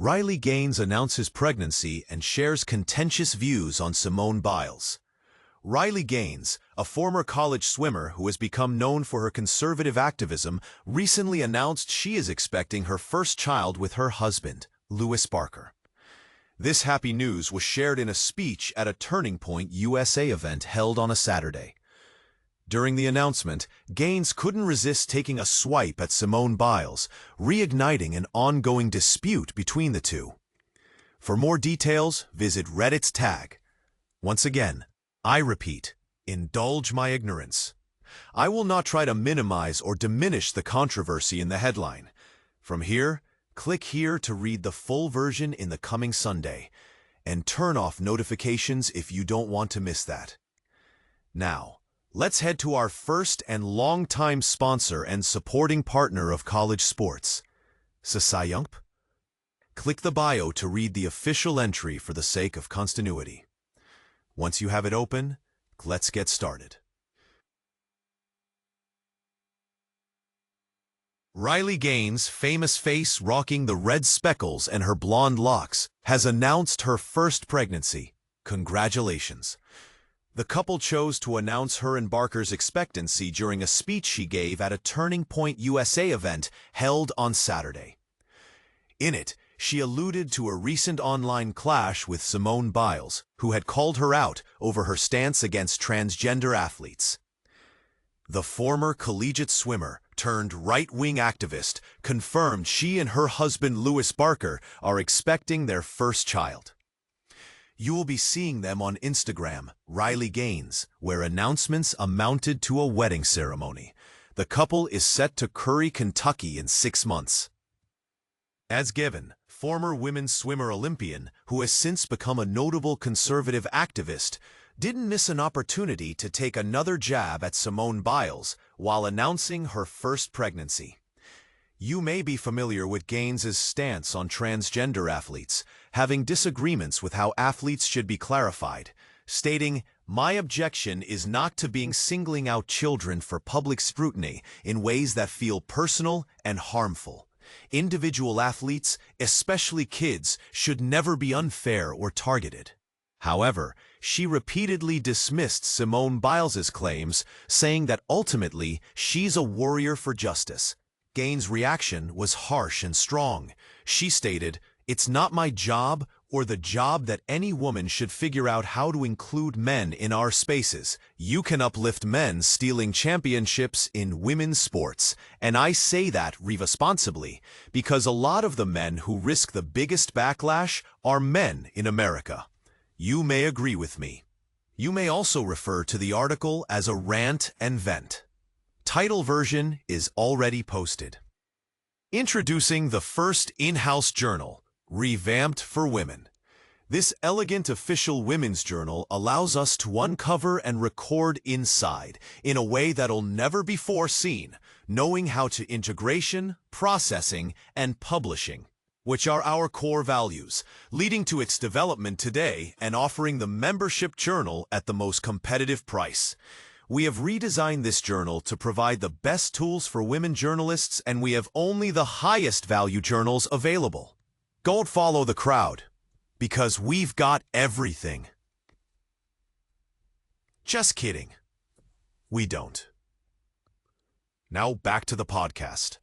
Riley Gaines announces pregnancy and shares contentious views on Simone Biles. Riley Gaines, a former college swimmer who has become known for her conservative activism, recently announced she is expecting her first child with her husband, Louis Barker. This happy news was shared in a speech at a Turning Point USA event held on a Saturday. During the announcement, Gaines couldn't resist taking a swipe at Simone Biles, reigniting an ongoing dispute between the two. For more details, visit Reddit's tag. Once again, I repeat, indulge my ignorance. I will not try to minimize or diminish the controversy in the headline. From here, click here to read the full version in the coming Sunday, and turn off notifications if you don't want to miss that. Now, let's head to our first and longtime sponsor and supporting partner of college sports, Sasayump. Click the bio to read the official entry for the sake of continuity. Once you have it open, let's get started. Riley Gaines, famous face rocking the red speckles and her blonde locks, has announced her first pregnancy. Congratulations. The couple chose to announce her and Barker's expectancy during a speech she gave at a Turning Point USA event held on Saturday. In it, she alluded to a recent online clash with Simone Biles, who had called her out over her stance against transgender athletes. The former collegiate swimmer turned right-wing activist confirmed she and her husband Louis Barker are expecting their first child. You will be seeing them on Instagram, Riley Gaines, where announcements amounted to a wedding ceremony. The couple is set to Curry, Kentucky in 6 months. As given, former women's swimmer Olympian, who has since become a notable conservative activist, didn't miss an opportunity to take another jab at Simone Biles while announcing her first pregnancy. You may be familiar with Gaines' stance on transgender athletes, having disagreements with how athletes should be clarified, stating, "My objection is not to being singling out children for public scrutiny in ways that feel personal and harmful. Individual athletes, especially kids, should never be unfair or targeted." However, she repeatedly dismissed Simone Biles' claims, saying that ultimately she's a warrior for justice. Gaines' reaction was harsh and strong. She stated, "It's not my job or the job that any woman should figure out how to include men in our spaces. You can uplift men stealing championships in women's sports, and I say that responsibly because a lot of the men who risk the biggest backlash are men in America. You may agree with me." You may also refer to the article as a rant and vent. Title version is already posted. Introducing the first in-house journal, revamped for women. This elegant official women's journal allows us to uncover and record inside in a way that'll never before seen, knowing how to integration, processing, and publishing, which are our core values, leading to its development today and offering the membership journal at the most competitive price. We have redesigned this journal to provide the best tools for women journalists, and we have only the highest value journals available. Don't follow the crowd, because we've got everything. Just kidding. We don't. Now back to the podcast.